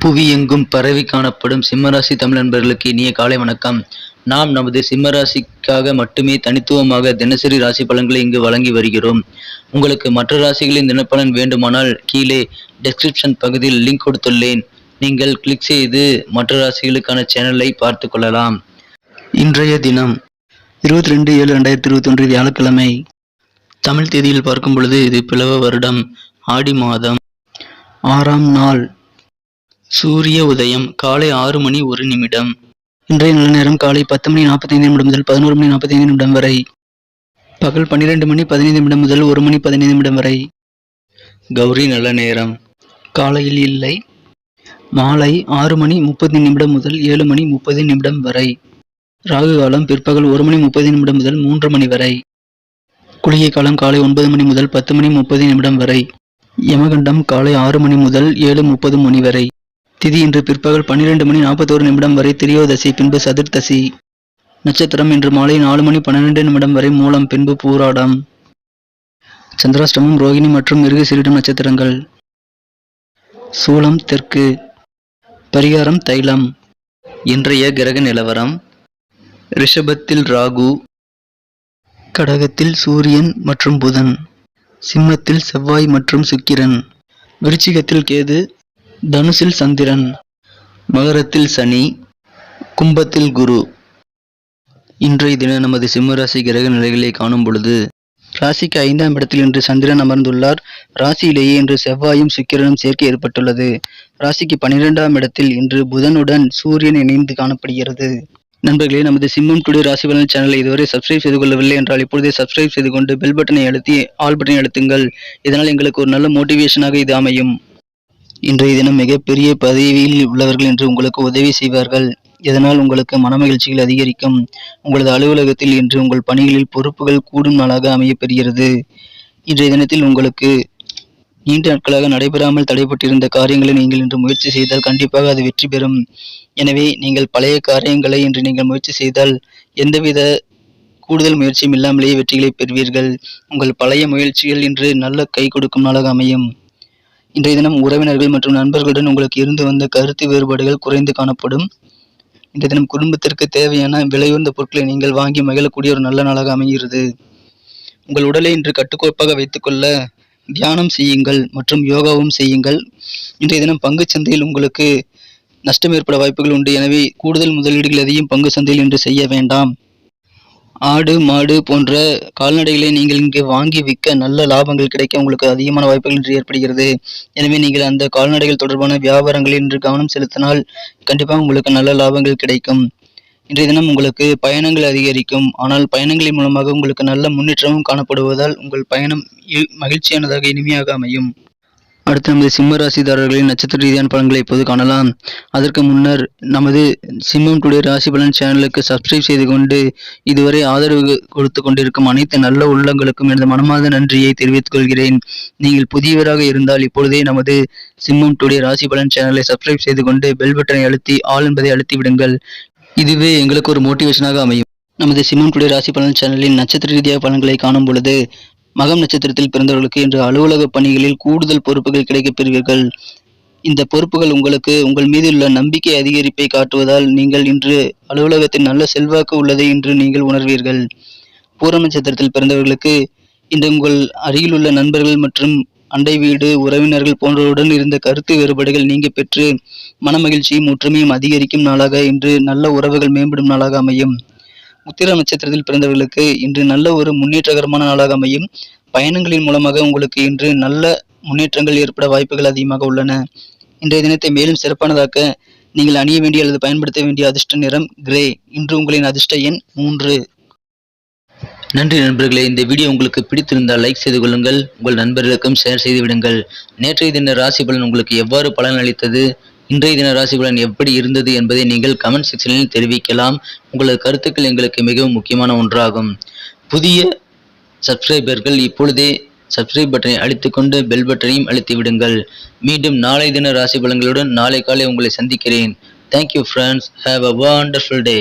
புவி எங்கும் பரவி காணப்படும் சிம்மராசி தமிழ் நண்பர்களுக்கு இனிய காலை வணக்கம். நாம் நமது சிம்மராசிக்காக மட்டுமே தனித்துவமாக தினசரி ராசி பலன்களை இங்கு வழங்கி வருகிறோம். உங்களுக்கு மற்ற ராசிகளின் தினப்பலன் வேண்டுமானால் கீழே டெஸ்கிரிப்ஷன் பகுதியில் லிங்க் கொடுத்துள்ளேன். நீங்கள் கிளிக் செய்து மற்ற ராசிகளுக்கான சேனலை பார்த்து கொள்ளலாம். இன்றைய தினம் 22/7/2021 வியாழக்கிழமை. தமிழ் தேதியில் பார்க்கும் பொழுது இது பிளவ வருடம் ஆடி மாதம் 6ஆம் நாள். சூரிய உதயம் காலை 6:01. இன்றைய நல்ல நேரம் காலை 10:45 முதல் 11:45 வரை. பகல் 12:15 முதல் 1:15 வரை. கௌரி நல்ல நேரம் காலையில் இல்லை. மாலை 6:30 முதல் 7:30 வரை. ராகு காலம் பிற்பகல் 1:30 முதல் 3 மணி வரை. குளிகை காலம் காலை 9 மணி முதல் 10:30 வரை. யமகண்டம் காலை 6 மணி முதல் 7:30 வரை. திதி இன்று பிற்பகல் 12:41 வரை திரியோதசி, பின்பு சதுர்த்தசி. நட்சத்திரம் இன்று மாலை 4:12 வரை மூலம், பின்பு பூராடம். சந்திராஷ்டமம் ரோகிணி மற்றும் மிருகசீரிடம் நட்சத்திரங்கள். சூலம் தெற்கு. பரிகாரம் தைலம். இன்றைய கிரக நிலவரம்: ரிஷபத்தில் ராகு, கடகத்தில் சூரியன் மற்றும் புதன், சிம்மத்தில் செவ்வாய் மற்றும் சுக்கிரன், விருச்சிகத்தில் கேது, தனுசில் சந்திரன், மகரத்தில் சனி, கும்பத்தில் குரு. இன்றைய தினம் நமது சிம்மராசி கிரக நிலைகளை காணும் பொழுது, ராசிக்கு 5ஆம் இடத்தில் இன்று சந்திரன் அமர்ந்துள்ளார். ராசியிலேயே இன்று செவ்வாயும் சுக்கிரனும் சேர்க்கை ஏற்பட்டுள்ளது. ராசிக்கு 12ஆம் இடத்தில் இன்று புதனுடன் சூரியன் இணைந்து காணப்படுகிறது. நண்பர்களே, நமது சிம்மம் டுடே ராசி பலன் சேனலை இதுவரை சப்ஸ்கிரைப் செய்து கொள்ளவில்லை என்றால் இப்பொழுதே சப்ஸ்கிரைப் செய்து கொண்டு பெல் பட்டனை அழுத்தி ஆல் பட்டனை அழுத்துங்கள். இதனால் எங்களுக்கு ஒரு நல்ல மோட்டிவேஷனாக இது அமையும். இன்றைய தினம் மிகப்பெரிய பதவியில் உள்ளவர்கள் என்று உங்களுக்கு உதவி செய்வார்கள். இதனால் உங்களுக்கு மனமகிழ்ச்சிகள் அதிகரிக்கும். உங்களது அலுவலகத்தில் இன்று உங்கள் பணிகளில் பொறுப்புகள் கூடும் நாளாக அமையப்பெறுகிறது. இன்றைய தினத்தில் உங்களுக்கு நீண்ட நாட்களாக நடைபெறாமல் தடைபட்டிருந்த காரியங்களை நீங்கள் இன்று முயற்சி செய்தால் கண்டிப்பாக அது வெற்றி பெறும். எனவே நீங்கள் பழைய காரியங்களை இன்று நீங்கள் முயற்சி செய்தால் எந்தவித கூடுதல் முயற்சியும் இல்லாமலேயே வெற்றிகளை பெறுவீர்கள். உங்கள் பழைய முயற்சிகள் இன்று நல்ல கை கொடுக்கும் நாளாக அமையும். இன்றைய தினம் உறவினர்கள் மற்றும் நண்பர்களுடன் உங்களுக்கு இருந்து வந்த கருத்து வேறுபாடுகள் குறைந்து காணப்படும். இன்றைய தினம் குடும்பத்திற்கு தேவையான விலையுயர்ந்த பொருட்களை நீங்கள் வாங்கி மகிழக்கூடிய ஒரு நல்ல நாளாக அமைகிறது. உங்கள் உடலை இன்று கட்டுக்கோப்பாக வைத்துக்கொள்ள தியானம் செய்யுங்கள் மற்றும் யோகாவும் செய்யுங்கள். இன்றைய தினம் பங்கு சந்தையில் உங்களுக்கு நஷ்டம் ஏற்பட வாய்ப்புகள் உண்டு. எனவே கூடுதல் முதலீடுகள் எதையும் பங்கு சந்தையில் இன்று செய்ய வேண்டாம். ஆடு மாடு போன்ற கால்நடைகளை நீங்கள் இங்கே வாங்கி விற்க நல்ல லாபங்கள் கிடைக்க உங்களுக்கு அதிகமான வாய்ப்புகள் இன்று ஏற்படுகிறது. எனவே நீங்கள் அந்த கால்நடைகள் தொடர்பான வியாபாரங்களில் இன்று கவனம் செலுத்தினால் கண்டிப்பாக உங்களுக்கு நல்ல லாபங்கள் கிடைக்கும். இன்றைய தினம் உங்களுக்கு பயணங்கள் அதிகரிக்கும். ஆனால் பயணங்களின் மூலமாக உங்களுக்கு நல்ல முன்னேற்றமும் காணப்படுவதால் உங்கள் பயணம் மகிழ்ச்சியானதாக இனிமையாக அமையும். அடுத்து நமது சிம்ம ராசிதாரர்களின் நட்சத்திர ரீதியான பலன்களை இப்போது காணலாம். அதற்கு முன்னர் நமது சிம்மம் டுடே ராசி பலன் சேனலுக்கு சப்ஸ்கிரைப் செய்து கொண்டு இதுவரை ஆதரவு கொடுத்து கொண்டிருக்கும் அனைத்து நல்ல உள்ளங்களுக்கும் எனது மனமார்ந்த நன்றியை தெரிவித்துக் கொள்கிறேன். நீங்கள் புதியவராக இருந்தால் இப்பொழுதே நமது சிம்மம் டுடே ராசி பலன் சேனலை சப்ஸ்கிரைப் செய்து கொண்டு பெல் பட்டனை அழுத்தி ஆல் என்பதை அழுத்தி விடுங்கள். இதுவே எங்களுக்கு ஒரு மோட்டிவேஷனாக அமையும். நமது சிம்மம் டுடே ராசி பலன் சேனலின் நட்சத்திர ரீதியாக பலன்களை காணும் பொழுது, மகம் நட்சத்திரத்தில் பிறந்தவர்களுக்கு இன்று அலுவலக பணிகளில் கூடுதல் பொறுப்புகள் கிடைக்கப் பெறுவீர்கள். இந்த பொறுப்புகள் உங்களுக்கு உங்கள் மீது உள்ள நம்பிக்கை அதிகரிப்பை காட்டுவதால் நீங்கள் இன்று அலுவலகத்தில் நல்ல செல்வாக்கு உள்ளதை இன்று நீங்கள் உணர்வீர்கள். பூரம் நட்சத்திரத்தில் பிறந்தவர்களுக்கு இன்று உங்கள் அருகில் உள்ள நண்பர்கள் மற்றும் அண்டை வீடு உறவினர்கள் போன்றவருடன் இருந்த கருத்து வேறுபாடுகள் நீங்க பெற்று மனமகிழ்ச்சியும் ஒற்றுமையும் அதிகரிக்கும் நாளாக இன்று நல்ல உறவுகள் மேம்படும் நாளாக அமையும். உத்திர நட்சத்திரத்தில் பிறந்தவர்களுக்கு இன்று நல்ல ஒரு முன்னேற்றகரமான நாளாக அமையும். பயணங்களின் மூலமாக உங்களுக்கு இன்று நல்ல முன்னேற்றங்கள் ஏற்பட வாய்ப்புகள் அதிகமாக உள்ளன. இன்றைய தினத்தை மேலும் சிறப்பானதாக்க நீங்கள் அணிய வேண்டிய அல்லது பயன்படுத்த வேண்டிய அதிர்ஷ்ட நிறம் கிரே. இன்று உங்களின் அதிர்ஷ்ட எண் 3. நன்றி நண்பர்களே. இந்த வீடியோ உங்களுக்கு பிடித்திருந்தால் லைக் செய்து கொள்ளுங்கள். உங்கள் நண்பர்களுக்கும் ஷேர் செய்து விடுங்கள். நேற்றைய தின ராசி பலன் உங்களுக்கு எவ்வாறு பலன் அளித்தது, இன்றைய தின ராசி பலன் எப்படி இருந்தது என்பதை நீங்கள் கமெண்ட் செக்ஷனில் தெரிவிக்கலாம். உங்களது கருத்துக்கள் எங்களுக்கு மிகவும் முக்கியமான ஒன்றாகும். புதிய சப்ஸ்கிரைபர்கள் இப்பொழுதே சப்ஸ்கிரைப் பட்டனை அழுத்திக்கொண்டு பெல் பட்டனையும் அழுத்தி விடுங்கள். மீண்டும் நாளை தின ராசி பலன்களுடன் நாளை காலை உங்களை சந்திக்கிறேன். Thank you friends. Have a wonderful day.